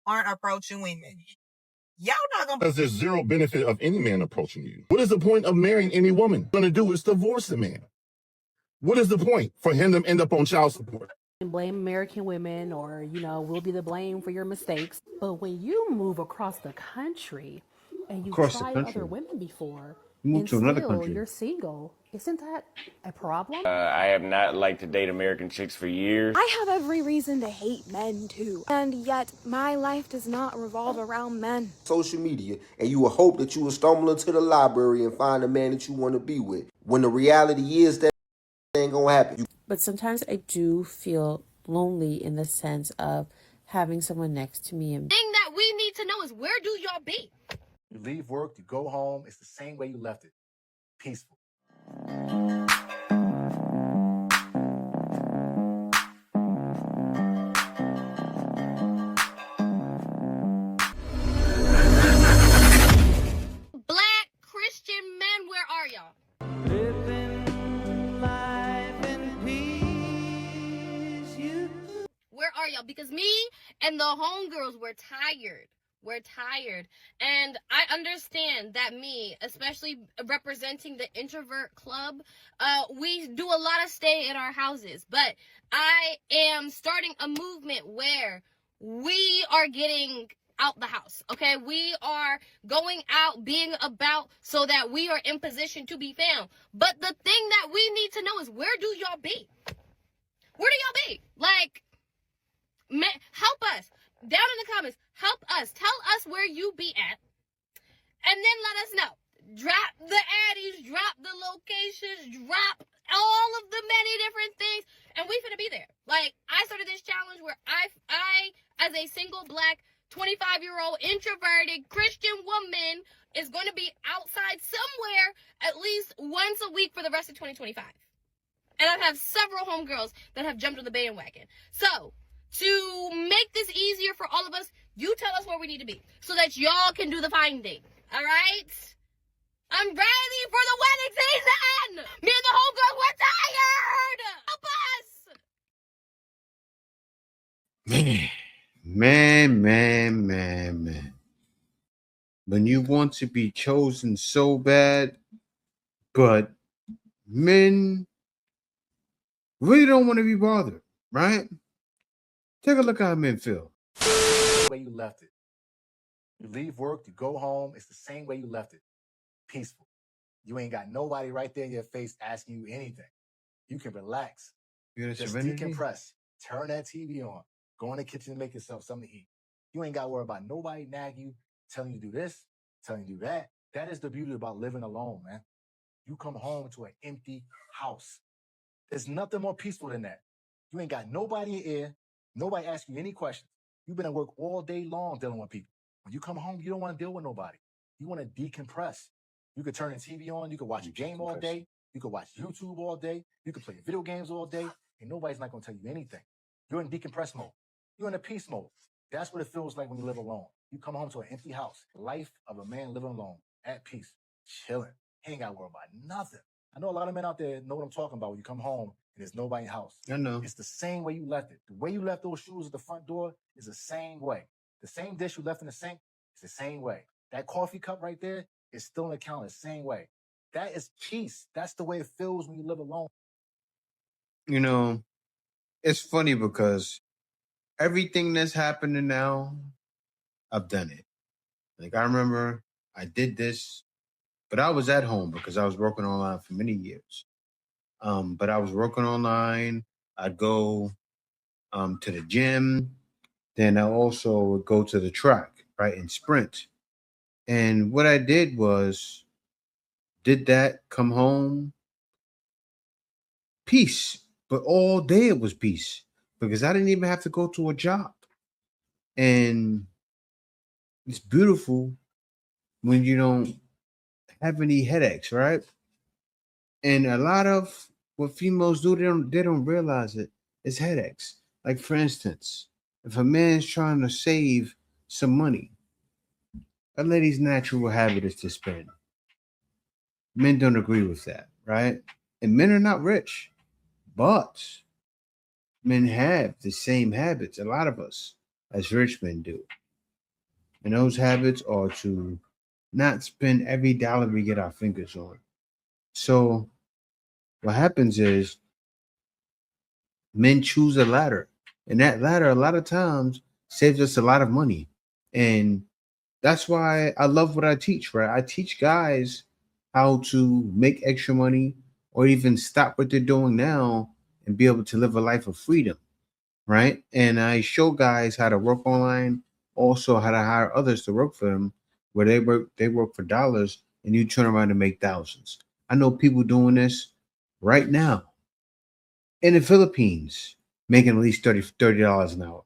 aren't approaching women. Y'all not gonna. Because there's zero benefit of any man approaching you. What is the point of marrying any woman? Gonna do is divorce the man. What is the point for him to end up on child support? And blame American women, or we'll be the blame for your mistakes. But when you move across the country and you've tried other women before and still you're single, isn't that a problem? I have not liked to date American chicks for years. I have every reason to hate men too. And yet, my life does not revolve around men. Social media, and you will hope that you will stumble into the library and find a man that you want to be with. When the reality is that ain't gonna happen. But sometimes I do feel lonely in the sense of having someone next to me. And thing that we need to know is, where do y'all be? You leave work, you go home, it's the same way you left it. Peaceful. Black Christian men, where are y'all? Where are y'all? Because me and the homegirls, we're tired. We're tired. And I understand that me, especially representing the introvert club, we do a lot of stay in our houses. But I am starting a movement where we are getting out the house, okay? We are going out, being about, so that we are in position to be found. But the thing that we need to know is, where do y'all be? Where do y'all be? Like, help us. Down in the comments, help us. Tell us where you be at. And then let us know. Drop the addies, drop the locations, drop all of the many different things. And we finna be there. Like, I started this challenge where I as a single black 25-year-old introverted Christian woman, is going to be outside somewhere at least once a week for the rest of 2025. And I have several homegirls that have jumped on the bandwagon. So, to make this easier for all of us, you tell us where we need to be so that y'all can do the finding. All right? I'm ready for the wedding season. Me and the homegirls, we're tired. Help us. Man. When you want to be chosen so bad, but men really don't want to be bothered, right? Take a look at how men feel. The way you left it. You leave work, you go home, it's the same way you left it. Peaceful. You ain't got nobody right there in your face asking you anything. You can relax. Just decompress. Turn that TV on. Go in the kitchen and make yourself something to eat. You ain't got to worry about nobody nagging you, telling you to do this, telling you to do that. That is the beauty about living alone, man. You come home to an empty house. There's nothing more peaceful than that. You ain't got nobody in your ear. Nobody asking you any questions. You've been at work all day long dealing with people. When you come home, you don't want to deal with nobody. You want to decompress. You could turn the TV on. You could watch a game all day. You could watch YouTube all day. You could play video games all day. And nobody's not going to tell you anything. You're in decompress mode. You're in a peace mode. That's what it feels like when you live alone. You come home to an empty house. Life of a man living alone, at peace, chilling. He ain't got to worry about nothing. I know a lot of men out there know what I'm talking about when you come home and there's nobody in the house. I know. It's the same way you left it. The way you left those shoes at the front door is the same way. The same dish you left in the sink is the same way. That coffee cup right there is still in the counter the same way. That is peace. That's the way it feels when you live alone. You know, it's funny because everything that's happening now, I've done it. Like, I remember I did this, but I was at home because I was working online for many years. But I was working online. I'd go to the gym. Then I also would go to the track, right, and sprint. And what I did was, did that, come home, peace. But all day it was peace because I didn't even have to go to a job. And it's beautiful when you don't have any headaches, right? And a lot of what females do, they don't realize it, is headaches. Like, for instance, if a man's trying to save some money, a lady's natural habit is to spend. Men don't agree with that, right? And men are not rich, but men have the same habits, a lot of us, as rich men do. And those habits are to not spend every dollar we get our fingers on. So what happens is men choose a ladder, and that ladder a lot of times saves us a lot of money. And that's why I love what I teach, right? I teach guys how to make extra money or even stop what they're doing now and be able to live a life of freedom, right? And I show guys how to work online, also how to hire others to work for them, where they work for dollars and you turn around and make thousands. I know people doing this right now in the Philippines, making at least $30 an hour.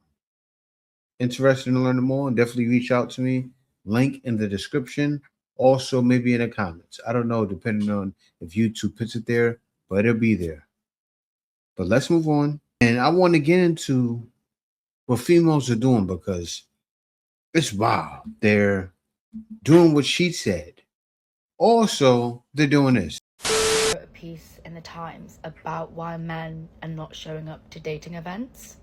Interested in learning more? Definitely reach out to me. Link in the description. Also, maybe in the comments. I don't know, depending on if YouTube puts it there, but it'll be there. But let's move on. And I want to get into what females are doing because it's wild. They're doing what she said. Also, they're doing this. A piece in the Times about why men are not showing up to dating events.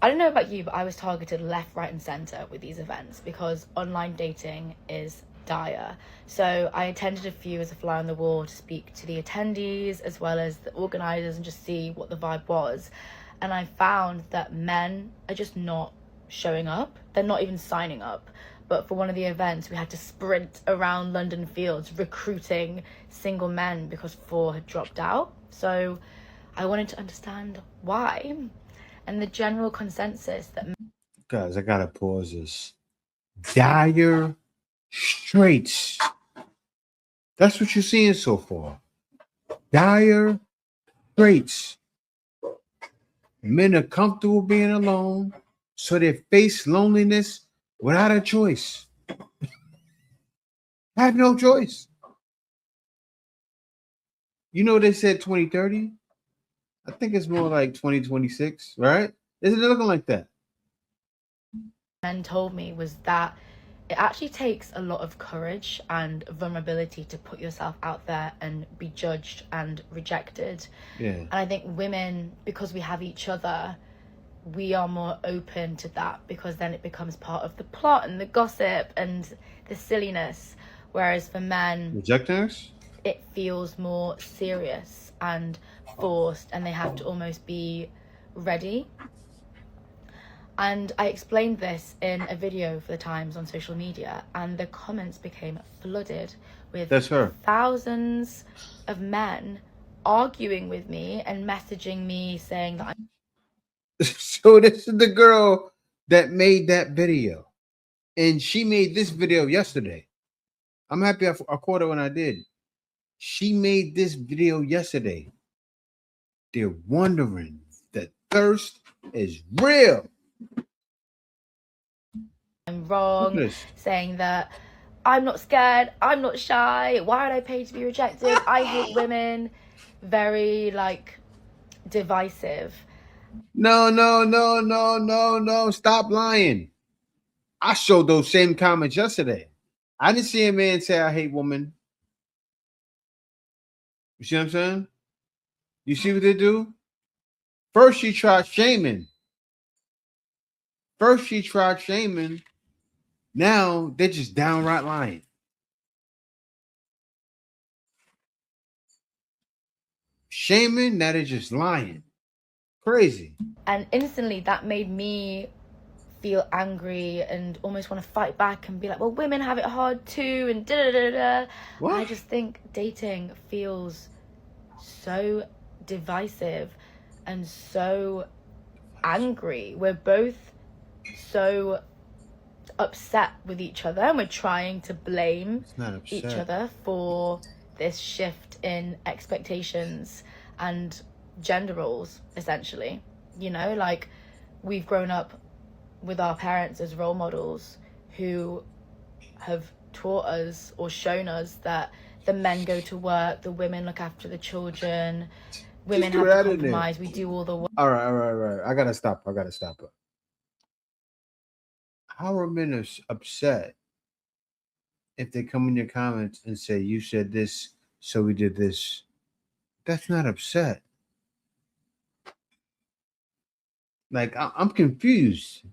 I don't know about you, but I was targeted left, right, and center with these events because online dating is dire. So I attended a few as a fly on the wall to speak to the attendees as well as the organizers and just see what the vibe was. And I found that men are just not showing up. They're not even signing up. But for one of the events, we had to sprint around London fields recruiting single men because 4 had dropped out. So I wanted to understand why. And the general consensus that... Guys, I gotta pause this. Dire straits. That's what you're seeing so far. Dire straits. Men are comfortable being alone, so they face loneliness without a choice. Have no choice. You know they said 2030? I think it's more like 2026, right? Isn't it looking like that? Men told me was that it actually takes a lot of courage and vulnerability to put yourself out there and be judged and rejected. Yeah. And I think women, because we have each other, we are more open to that because then it becomes part of the plot and the gossip and the silliness. Whereas for men, rejecting us, it feels more serious and forced and they have to almost be ready. And I explained this in a video for the Times on social media and the comments became flooded with thousands of men arguing with me and messaging me saying that I'm... So this is the girl that made that video. And she made this video yesterday. I'm happy I caught her when I did. She made this video yesterday. They're wondering that thirst is real. I'm wrong, saying that I'm not scared, I'm not shy, why would I pay to be rejected, I hate women. Very like divisive. No, stop lying. I showed those same comments yesterday. I didn't see a man say I hate women. You see what I'm saying? You see what they do? First she tried shaming. Now they're just downright lying. Shaming, now they're just lying. Crazy. And instantly that made me feel angry and almost want to fight back and be like, well, women have it hard too, and da-da-da-da. I just think dating feels so divisive and so angry. We're both so upset with each other and we're trying to blame each other for this shift in expectations and gender roles, essentially. You know, like we've grown up with our parents as role models who have taught us or shown us that the men go to work, the women look after the children, women have to compromise, we do all the work. All right. I gotta stop her. How are men upset if they come in your comments and say, you said this, so we did this? That's not upset. Like, I'm confused.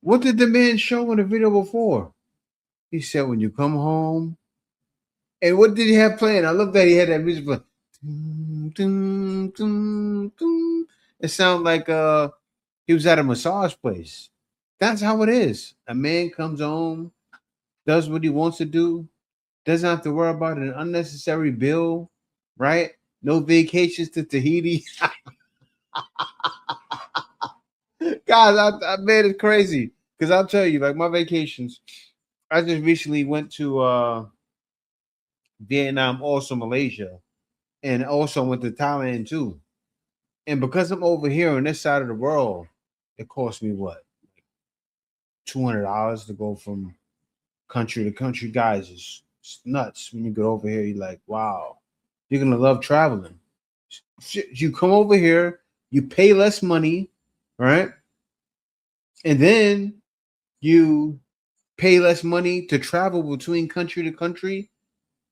What did the man show in the video before? He said, when you come home. And what did he have playing? I love that he had that music playing. It sounded like he was at a massage place. That's how it is. A man comes home, does what he wants to do, doesn't have to worry about an unnecessary bill, right? No vacations to Tahiti. Guys, I made it crazy. Because I'll tell you, like my vacations, I just recently went to Vietnam, also Malaysia, and also went to Thailand too. And because I'm over here on this side of the world, it cost me what? $200 to go from country to country. Guys, it's nuts. When you get over here, you're like, wow, you're gonna love traveling. You come over here, you pay less money, right? And then you pay less money to travel between country to country.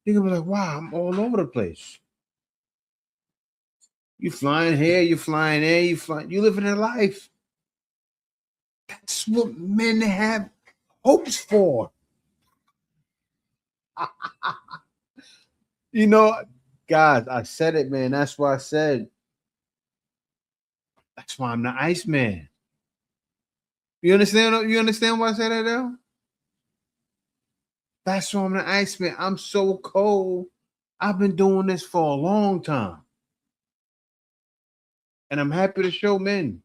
You're gonna be like, wow, I'm all over the place. You flying here, you flying there, you living a life. That's what men have hopes for. You know, guys, I said it, man. That's why I said. That's why I'm the Iceman. You understand? You understand why I said that now? That's why I'm the Iceman. I'm so cold. I've been doing this for a long time. And I'm happy to show men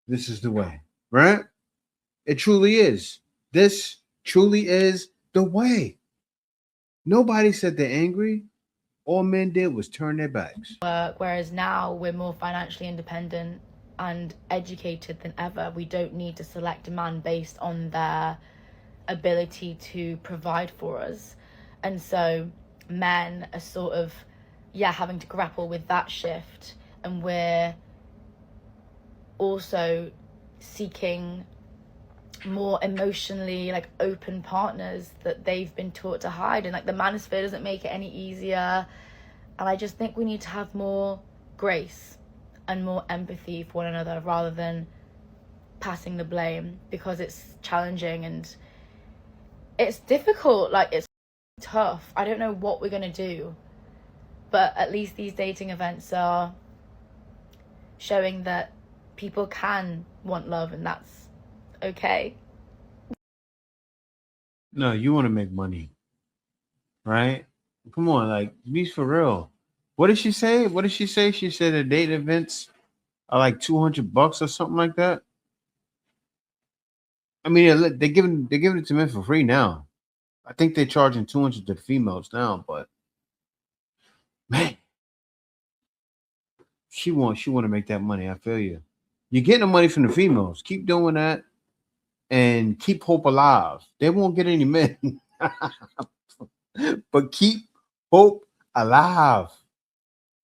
this is the way, right? It truly is. This truly is the way. Nobody said they're angry. All men did was turn their backs. Whereas now we're more financially independent and educated than ever. We don't need to select a man based on their ability to provide for us. And so men are sort of, having to grapple with that shift. And we're also seeking more emotionally open partners that they've been taught to hide, and the manosphere doesn't make it any easier. And I just think we need to have more grace and more empathy for one another rather than passing the blame, because it's challenging and it's difficult. It's tough. I don't know what we're gonna do, but at least these dating events are showing that people can want love, and that's okay. No, you want to make money, right? Come on, be for real. What did she say? What did she say? She said the date events are like $200 or something like that. I mean, they're giving it to men for free now. I think they're charging $200 to females now, but man, she want to make that money. I feel you. You're getting the money from the females. Keep doing that and keep hope alive. They won't get any men, but keep hope alive.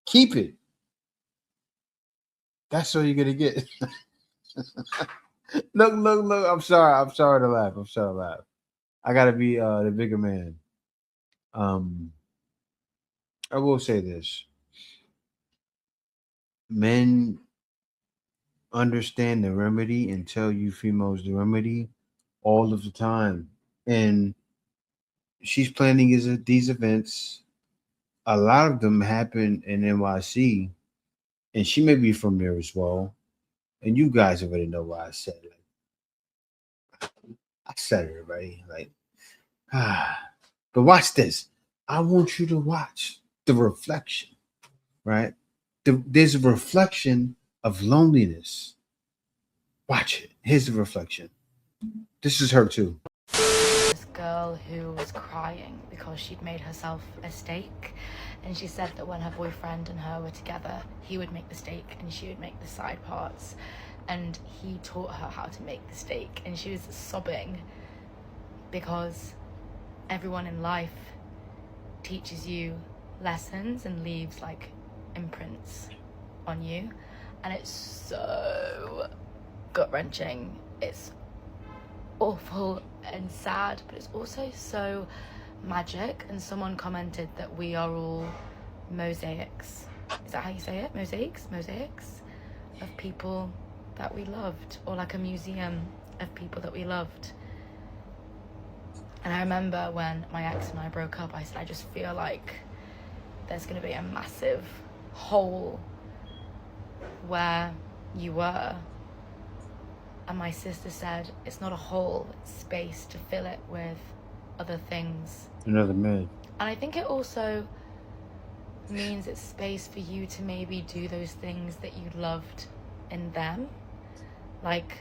Keep it. That's all you're gonna get. Look. I'm sorry to laugh. I gotta be the bigger man. I will say this. Men understand the remedy and tell you females the remedy all of the time. And she's planning these events. A lot of them happen in NYC, and she may be from there as well. And you guys already know why I said it. I said it already. But watch this. I want you to watch the reflection, right? There's a reflection of loneliness. Watch it. Here's the reflection. This is her too. This girl who was crying because she'd made herself a steak, and she said that when her boyfriend and her were together, he would make the steak and she would make the side parts, and he taught her how to make the steak, and she was sobbing because everyone in life teaches you lessons and leaves imprints on you, and it's so gut-wrenching. It's awful and sad, but it's also so magic. And someone commented that we are all mosaics. Is that how you say it? Mosaics of people that we loved, or like a museum of people that we loved. And I remember when my ex and I broke up, I said, I just feel like there's going to be a massive hole where you were. And my sister said, it's not a hole, it's space to fill it with other things. Another man. And I think it also means it's space for you to maybe do those things that you loved in them. Like,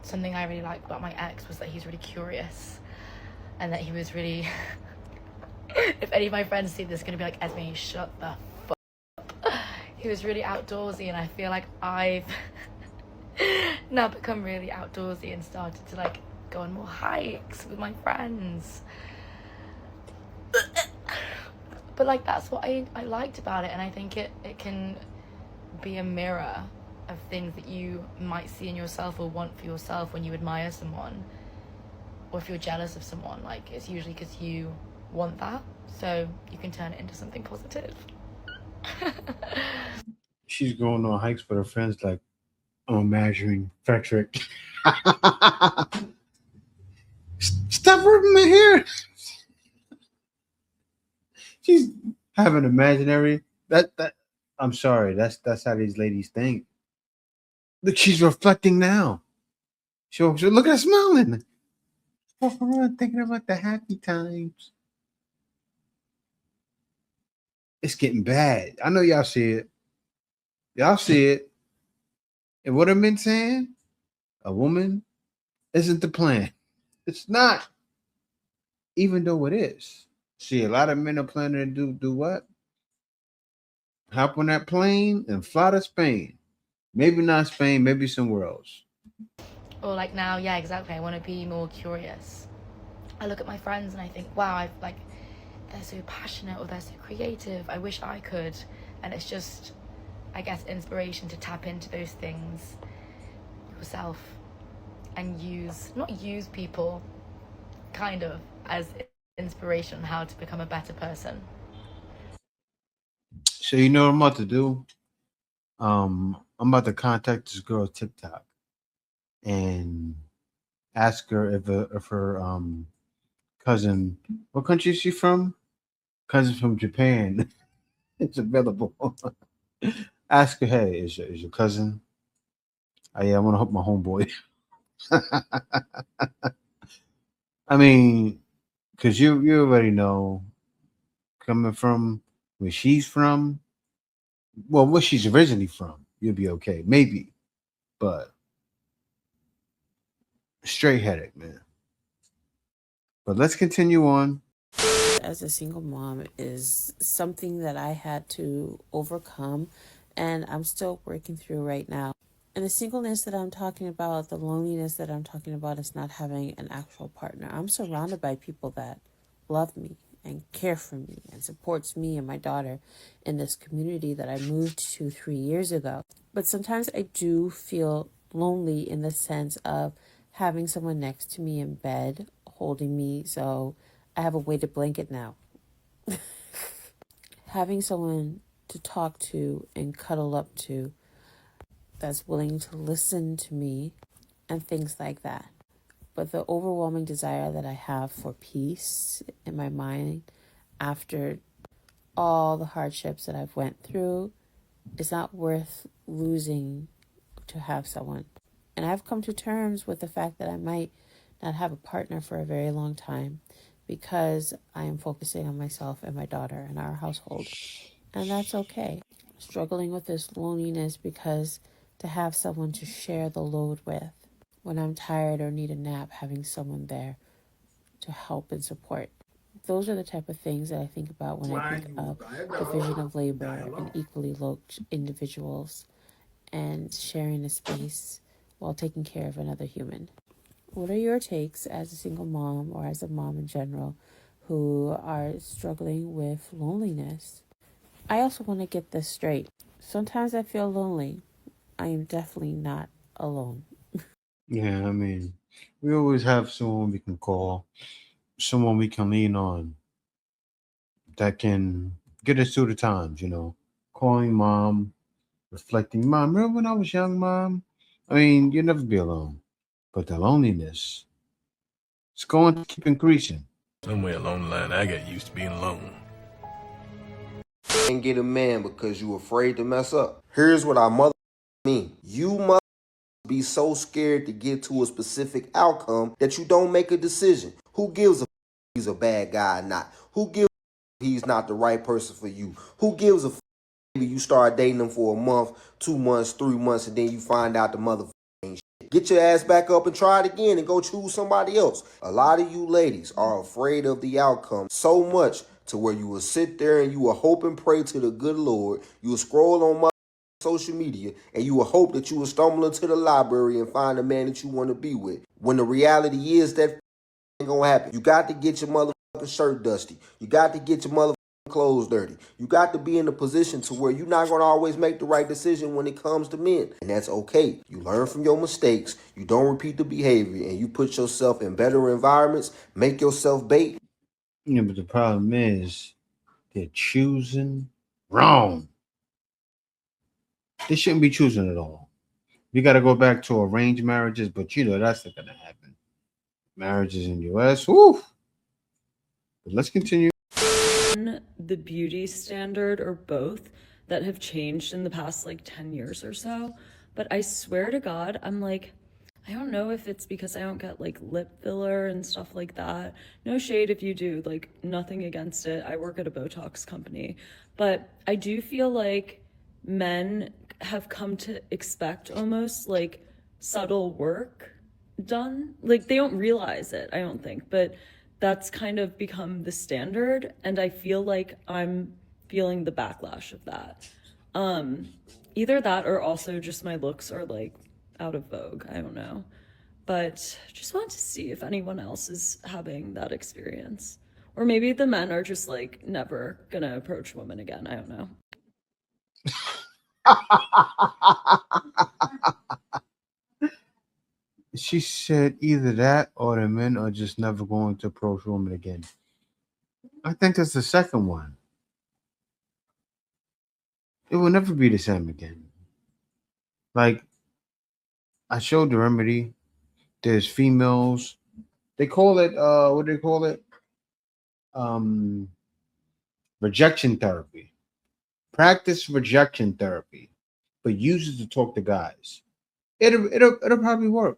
something I really liked about my ex was that he's really curious. And that he was really... if any of my friends see this, going to be like, Esme, shut the fuck up. He was really outdoorsy, and I feel like I've now become really outdoorsy and started to like go on more hikes with my friends. But like, that's what I liked about it, and I think it can be a mirror of things that you might see in yourself or want for yourself when you admire someone, or if you're jealous of someone. Like, it's usually because you want that, so you can turn it into something positive. She's going on hikes with her friends, like measuring Frederick. Stop ripping my hair. She's having imaginary that I'm sorry, that's how these ladies think. Look, she's reflecting now. So look at her smiling. Walking around thinking about the happy times. It's getting bad. I know y'all see it. Y'all see it. And what I've been saying, a woman isn't the plan. It's not. Even though it is. See, a lot of men are planning to do what? Hop on that plane and fly to Spain. Maybe not Spain, maybe somewhere else. Or like now, yeah, exactly. I want to be more curious. I look at my friends and I think, wow, they're so passionate or they're so creative. I wish I could. And it's just, I guess, inspiration to tap into those things yourself and not use people kind of as inspiration on how to become a better person. So you know what I'm about to do? I'm about to contact this girl on TikTok and ask her if her cousin, what country is she from? Cousin from Japan. It's available. Ask her, hey, is your cousin? Oh yeah, I want to help my homeboy. I mean, because you already know, coming from where she's from, well, where she's originally from, you'll be okay, maybe, but straight headache, man. But let's continue on. As a single mom is something that I had to overcome, and I'm still working through right now. And the singleness that I'm talking about, the loneliness that I'm talking about, is not having an actual partner. I'm surrounded by people that love me and care for me and supports me and my daughter in this community that I moved to 3 years ago. But sometimes I do feel lonely in the sense of having someone next to me in bed, holding me, so I have a weighted blanket now. Having someone to talk to and cuddle up to that's willing to listen to me and things like that. But the overwhelming desire that I have for peace in my mind after all the hardships that I've went through is not worth losing to have someone. And I've come to terms with the fact that I might not have a partner for a very long time because I am focusing on myself and my daughter and our household. And that's okay. Struggling with this loneliness because to have someone to share the load with when I'm tired or need a nap, having someone there to help and support. Those are the type of things that I think about when I think of division of labor and equally yoked individuals and sharing a space while taking care of another human. What are your takes as a single mom or as a mom in general who are struggling with loneliness? I also want to get this straight. Sometimes I feel lonely. I am definitely not alone. Yeah, I mean, we always have someone we can call, someone we can lean on that can get us through the times, calling mom, reflecting, mom, remember when I was young, mom? I mean, you'll never be alone. but the loneliness is going to keep increasing. Somewhere along the line, I got used to being alone. And get a man because you afraid to mess up. Here's what I mother mean. You must be so scared to get to a specific outcome that you don't make a decision. Who gives a he's a bad guy or not? Who gives a he's not the right person for you? Who gives a maybe you start dating them for a month, 2 months, 3 months, and then you find out the motherfucker ain't shit. Get your ass back up and try it again and go choose somebody else. A lot of you ladies are afraid of the outcome so much to where you will sit there and you will hope and pray to the good Lord. You will scroll on social media and you will hope that you will stumble into the library and find a man that you want to be with. When the reality is that ain't gonna happen. You got to get your motherfucking shirt dusty. You got to get your motherfucking clothes dirty. You got to be in a position to where you're not going to always make the right decision when it comes to men. And that's okay. You learn from your mistakes. You don't repeat the behavior and you put yourself in better environments. Make yourself bait. Yeah, but the problem is they're choosing wrong. They shouldn't be choosing at all. We got to go back to arranged marriages, but you know that's not going to happen. Marriages in the U.S., woo. But let's continue. The beauty standard or both that have changed in the past like 10 years or so. But I swear to God, I'm like, I don't know if it's because I don't get like lip filler and stuff like that. No shade if you do, like nothing against it. I work at a Botox company. But I do feel like men have come to expect almost like subtle work done. Like they don't realize it, I don't think. But that's kind of become the standard. And I feel like I'm feeling the backlash of that. Either that or also just my looks are like out of vogue. I don't know. But just want to see if anyone else is having that experience. Or maybe the men are just like never gonna approach women again. I don't know. She said either that or the men are just never going to approach women again. I think that's the second one. It will never be the same again. Like, I showed the remedy. There's females. They call it, what do they call it? Rejection therapy. Practice rejection therapy, but use it to talk to guys. It'll probably work.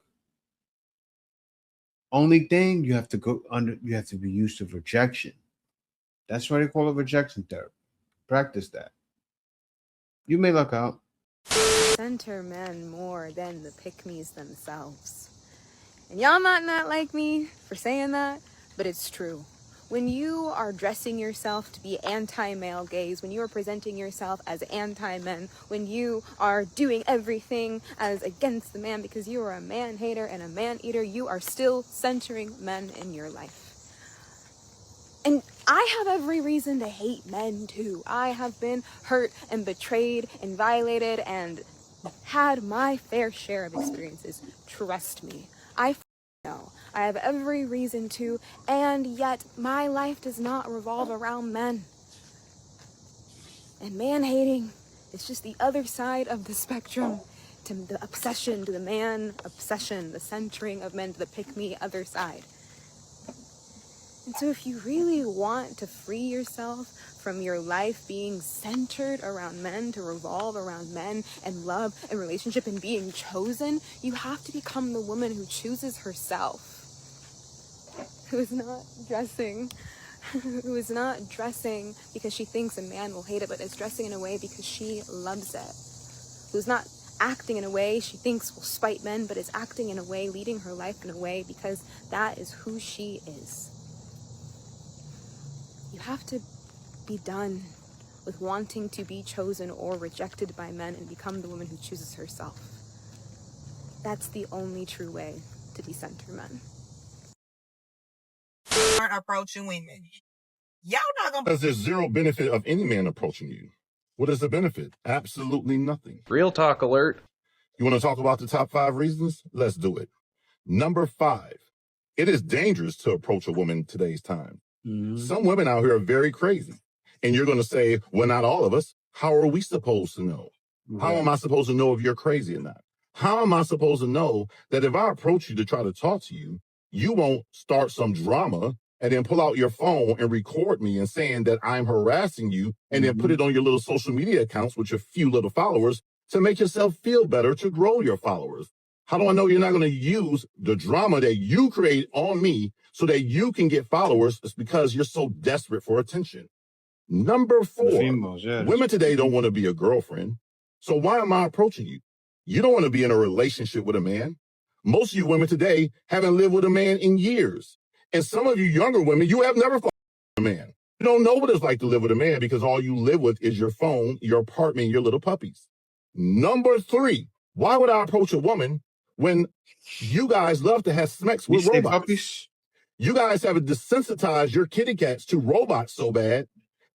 Only thing you have to be used to rejection. That's why they call it rejection therapy. Practice that. You may luck out. Center men more than the pick-me's themselves. And y'all might not like me for saying that, but it's true. When you are dressing yourself to be anti-male gaze, when you are presenting yourself as anti-men, when you are doing everything as against the man because you are a man-hater and a man-eater, you are still centering men in your life. And I have every reason to hate men too. I have been hurt and betrayed and violated and had my fair share of experiences. Trust me. I know. I have every reason to, and yet my life does not revolve around men. And man-hating is just the other side of the spectrum to the obsession, to the man obsession, the centering of men to the pick-me other side. And so if you really want to free yourself from your life being centered around men, to revolve around men and love and relationship and being chosen, you have to become the woman who chooses herself, who is not dressing because she thinks a man will hate it, but is dressing in a way because she loves it, who's not acting in a way she thinks will spite men, but is acting in a way, leading her life in a way because that is who she is. You have to be done with wanting to be chosen or rejected by men and become the woman who chooses herself. That's the only true way to decenter men. Aren't approaching women. Y'all not gonna. Because there's zero benefit of any man approaching you. What is the benefit? Absolutely nothing. Real talk alert. You want to talk about the top 5 reasons? Let's do it. Number 5, it is dangerous to approach a woman in today's time. Some women out here are very crazy. And you're going to say, well, not all of us. How are we supposed to know? How am I supposed to know if you're crazy or not? How am I supposed to know that if I approach you to try to talk to you, you won't start some drama and then pull out your phone and record me and saying that I'm harassing you and then put it on your little social media accounts with your few little followers to make yourself feel better to grow your followers? How do I know you're not going to use the drama that you create on me so that you can get followers? It's because you're so desperate for attention. Number 4, women today don't want to be a girlfriend. So why am I approaching you? You don't want to be in a relationship with a man. Most of you women today haven't lived with a man in years. And some of you younger women, you have never fought with a man. You don't know what it's like to live with a man because all you live with is your phone, your apartment, and your little puppies. Number 3, why would I approach a woman when you guys love to have sex with robots? Puppies? You guys have desensitized your kitty cats to robots so bad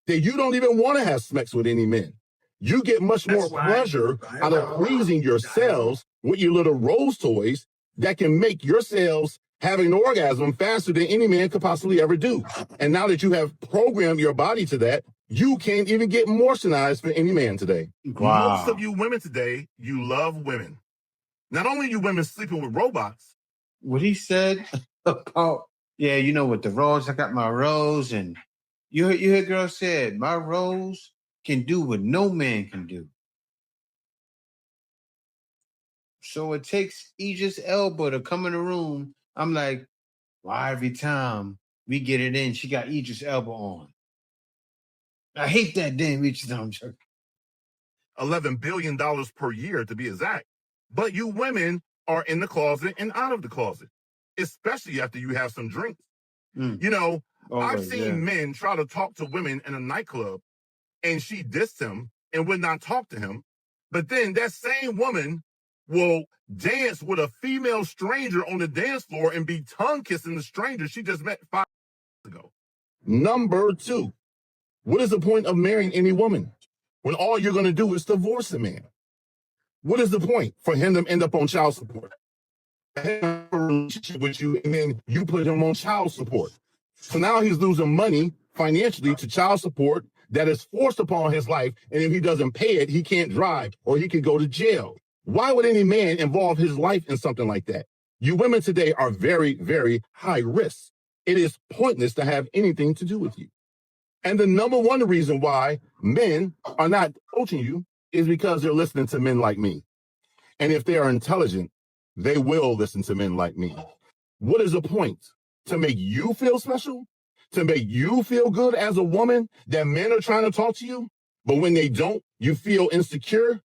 that you don't even want to have sex with any men. You get much more pleasure out of pleasing yourselves with your little rose toys that can make yourselves have an orgasm faster than any man could possibly ever do. And now that you have programmed your body to that, you can't even get moisturized for any man today. Wow. Most of you women today, you love women. Not only are you women sleeping with robots. What he said about, yeah, you know, with the rose, I got my rose, and you heard girl said, my rose can do what no man can do. So it takes Idris Elba to come in the room. I'm like, why every time we get it in, she got Idris Elba on? I hate that damn Idris Elba. $11 billion per year to be exact. But you women are in the closet and out of the closet, especially after you have some drinks. You know, I've seen men try to talk to women in a nightclub and she dissed him and would not talk to him. But then that same woman will dance with a female stranger on the dance floor and be tongue kissing the stranger she just met 5 years ago. Number 2, what is the point of marrying any woman when all you're going to do is divorce a man? What is the point for him to end up on child support? Have a relationship with you and then you put him on child support. So now he's losing money financially to child support that is forced upon his life. And if he doesn't pay it, he can't drive or he could go to jail. Why would any man involve his life in something like that? You women today are very, very high risk. It is pointless to have anything to do with you. And the number 1 reason why men are not approaching you is because they're listening to men like me. And if they are intelligent, they will listen to men like me. What is the point? To make you feel special? To make you feel good as a woman that men are trying to talk to you? But when they don't, you feel insecure?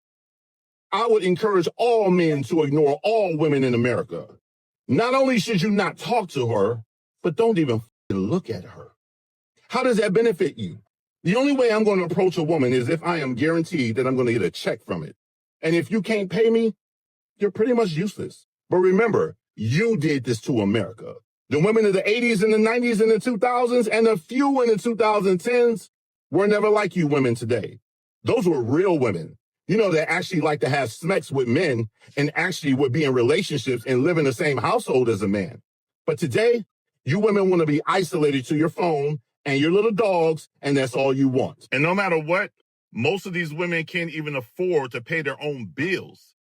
I would encourage all men to ignore all women in America. Not only should you not talk to her, but don't even look at her. How does that benefit you? The only way I'm going to approach a woman is if I am guaranteed that I'm going to get a check from it. And if you can't pay me, you're pretty much useless. But remember, you did this to America. The women of the 80s and the 90s and the 2000s and the few in the 2010s were never like you women today. Those were real women. You know, that actually like to have sex with men and actually would be in relationships and live in the same household as a man. But today, you women want to be isolated to your phone and your little dogs, and that's all you want. And no matter what, most of these women can't even afford to pay their own bills.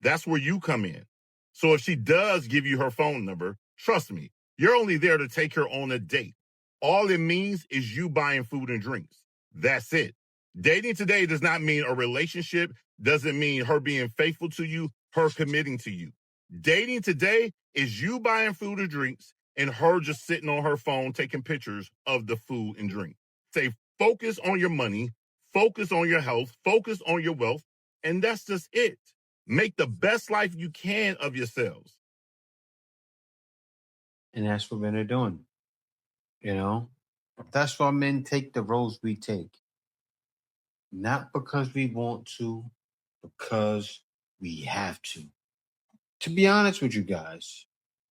That's where you come in. So if she does give you her phone number, trust me, you're only there to take her on a date. All it means is you buying food and drinks. That's it. Dating today does not mean a relationship, doesn't mean her being faithful to you, her committing to you. Dating today is you buying food and drinks and her just sitting on her phone taking pictures of the food and drink. Say, focus on your money, focus on your health, focus on your wealth, and that's just it. Make the best life you can of yourselves. And that's what men are doing. You know? That's why men take the roles we take. Not because we want to, because we have to. To be honest with you guys,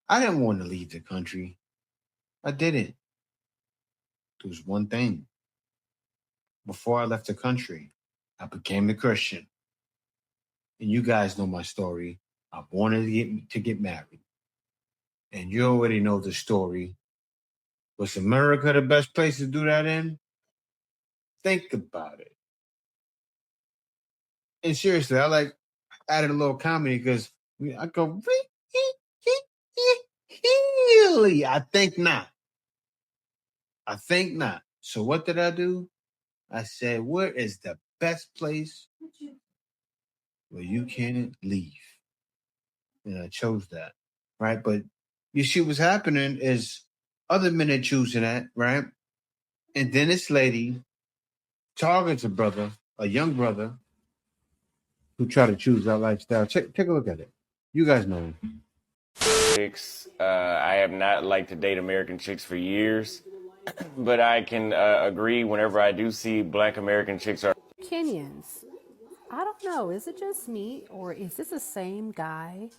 I didn't want to leave the country. I didn't. There was one thing. Before I left the country, I became a Christian. And you guys know my story. I wanted to get married. And you already know the story. Was America the best place to do that in? Think about it. And seriously, I added a little comedy because I go, really? I think not. I think not. So what did I do? I said, where is the best place where you can leave? And I chose that, right? But you see what's happening is other men are choosing that, right? And then this lady targets a brother, a young brother, who try to choose that lifestyle. Take a look at it. You guys know him. Chicks, I have not liked to date American chicks for years, but I can agree whenever I do see Black American chicks are. Kenyans. I don't know. Is it just me, or is this the same guy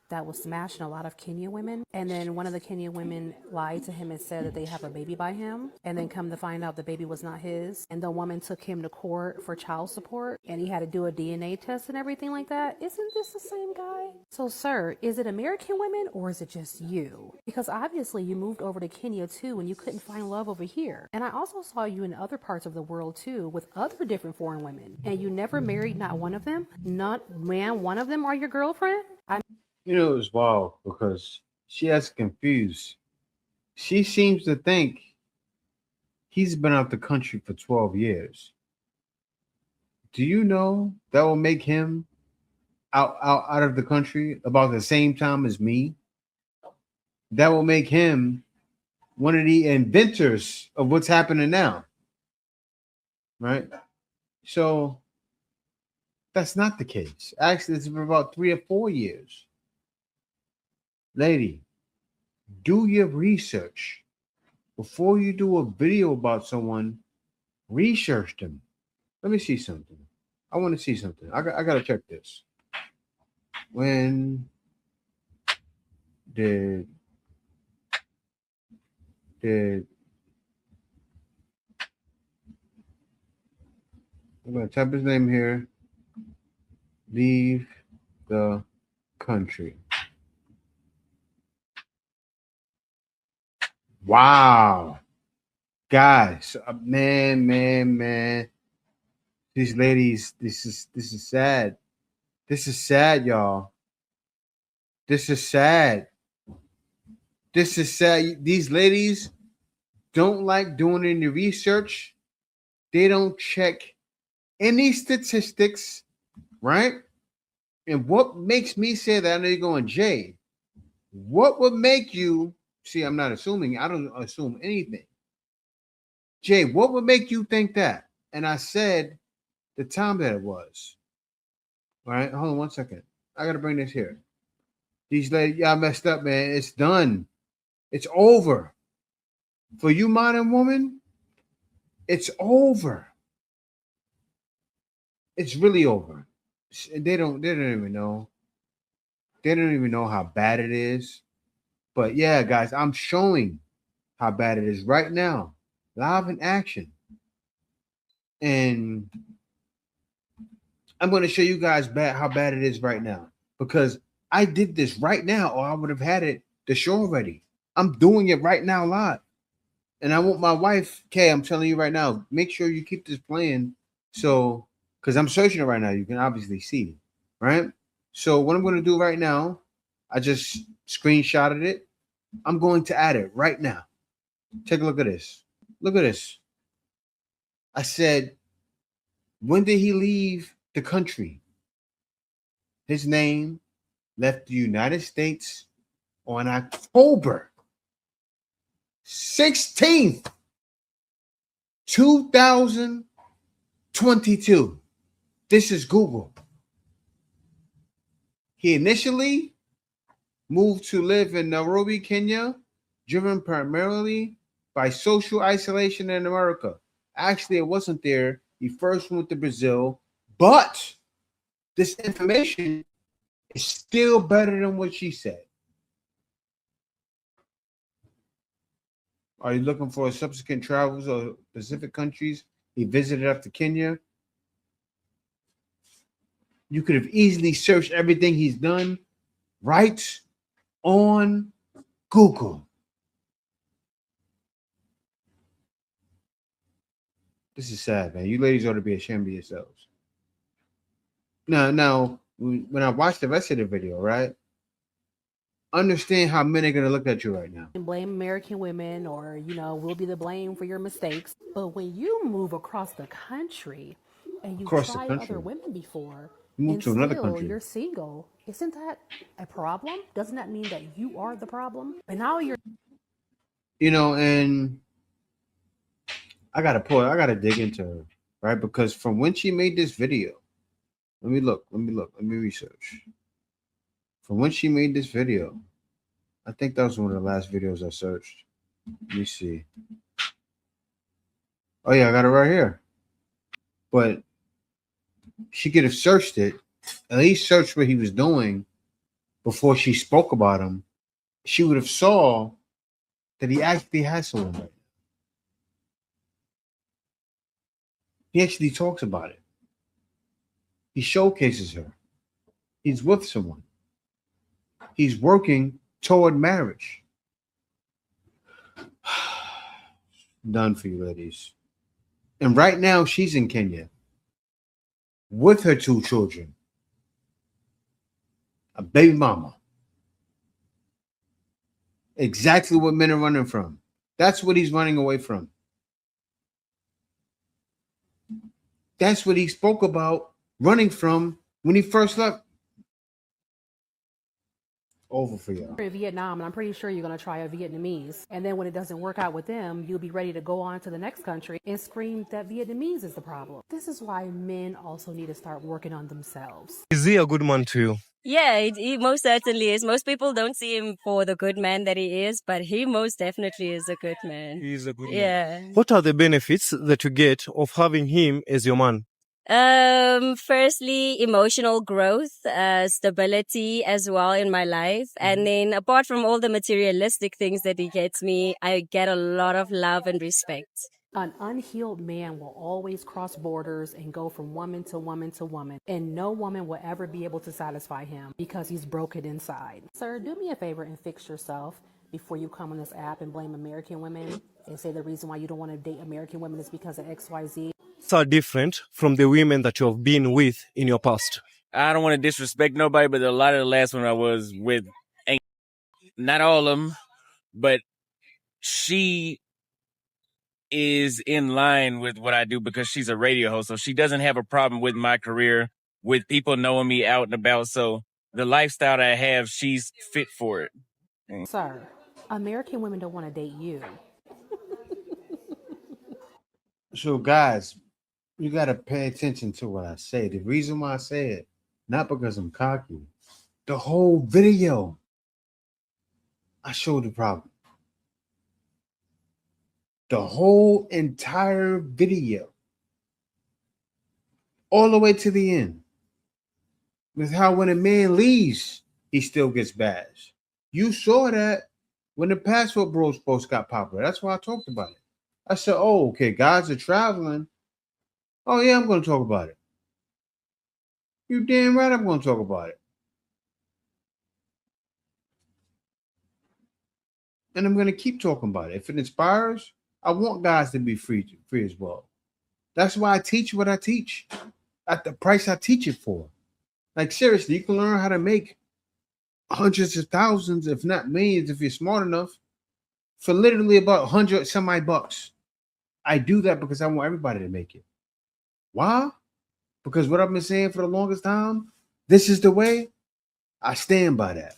that was smashing a lot of Kenya women? And then one of the Kenya women lied to him and said that they have a baby by him. And then come to find out the baby was not his. And the woman took him to court for child support. And he had to do a DNA test and everything like that. Isn't this the same guy? So, sir, is it American women or is it just you? Because obviously you moved over to Kenya too and you couldn't find love over here. And I also saw you in other parts of the world too with other different foreign women. And you never married not one of them? Not, man, one of them are your girlfriend? You know, it was wild because she has confused. She seems to think he's been out the country for 12 years. Do you know that will make him out of the country about the same time as me? That will make him one of the inventors of what's happening now. Right? So that's not the case. Actually, it's been about 3 or 4 years. Lady, do your research. Before you do a video about someone, research them. Let me see something. I want to see something. I got to check this. When did I'm going to type his name here. Leave the country. Wow. Guys, man. These ladies, this is sad. This is sad, y'all. This is sad. This is sad. These ladies don't like doing any research. They don't check any statistics, right? And what makes me say that, I know you're going, Jay, what would make you, see, I'm not assuming, I don't assume anything. Jay, what would make you think that? And I said the time that it was. All right, hold on 1 second. I got to bring this here. These ladies, y'all messed up, man. It's done. It's over. For you modern woman, it's over. It's really over. They don't even know. They don't even know how bad it is. But yeah, guys, I'm showing how bad it is right now. Live in action. And I'm going to show you guys how bad it is right now. Because I did this right now, or I would have had it the show already. I'm doing it right now live. And I want my wife, Kay, I'm telling you right now, make sure you keep this playing. So, because I'm searching it right now, you can obviously see, right? So what I'm going to do right now, I just screenshotted it. I'm going to add it right now. Take a look at this. Look at this. I said, when did he leave the country? His name left the United States on October 16th, 2022. This is Google. He initially moved to live in Nairobi, Kenya, driven primarily by social isolation in America. Actually, it wasn't there. He first went to Brazil, but this information is still better than what she said. Are you looking for subsequent travels or specific countries he visited after Kenya? You could have easily searched everything he's done right on Google. This is sad, man. You ladies ought to be ashamed of yourselves. Now, when I watch the rest of the video, right? Understand how men are gonna look at you right now. And blame American women, or we'll be the blame for your mistakes. But when you move across the country and you've tried other women before, Move to another still country. you're single, isn't that a problem? Doesn't that mean that you are the problem? And now you're And I gotta dig into her, right? Because from when she made this video, let me research. From when she made this video, I think that was one of the last videos I searched. Let me see. Oh yeah, I got it right here. But she could have searched it, at least searched what he was doing before she spoke about him. She would have saw that he actually has someone right now. He actually talks about it. He showcases her. He's with someone. He's working toward marriage. Done for you, ladies. And right now, she's in Kenya with her 2 children, a baby mama. Exactly what men are running from. That's what he's running away from. That's what he spoke about running from when he first left. Over for y'all. in Vietnam, and I'm pretty sure you're going to try a Vietnamese. And then when it doesn't work out with them, you'll be ready to go on to the next country and scream that Vietnamese is the problem. This is why men also need to start working on themselves. Is he a good man to you? Yeah, he most certainly is. Most people don't see him for the good man that he is, but he most definitely is a good man. He is a good man. Yeah. What are the benefits that you get of having him as your man? Firstly, emotional growth, stability as well in my life. And then apart from all the materialistic things that he gets me, I get a lot of love and respect. An unhealed man will always cross borders and go from woman to woman to woman, and no woman will ever be able to satisfy him because he's broken inside. Sir, do me a favor and fix yourself before you come on this app and blame American women and say the reason why you don't want to date American women is because of XYZ. So different from the women that you have been with in your past. I don't want to disrespect nobody, but a lot of the last one I was with, ain't not all of them, but she is in line with what I do because she's a radio host. So she doesn't have a problem with my career, with people knowing me out and about. So the lifestyle that I have, she's fit for it. Sir, American women don't want to date you. So guys, you got to pay attention to what I say. The reason why I say it, not because I'm cocky, the whole video, I showed the problem. The whole entire video, all the way to the end, with how when a man leaves, he still gets bashed. You saw that when the Passport Bros post got popular. That's why I talked about it. I said, oh, okay, guys are traveling. Oh, yeah, I'm going to talk about it. You damn right I'm going to talk about it. And I'm going to keep talking about it. If it inspires, I want guys to be free as well. That's why I teach what I teach at the price I teach it for. Like, seriously, you can learn how to make hundreds of thousands, if not millions, if you're smart enough, for literally about 100 some-odd bucks. I do that because I want everybody to make it. Why? Because what I've been saying for the longest time, this is the way. I stand by that.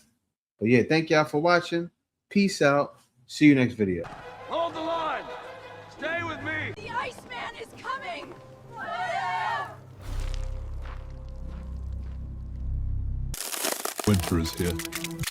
But yeah, thank y'all for watching. Peace out. See you next video. Hold the line. Stay with me. The Iceman is coming. Winter is here.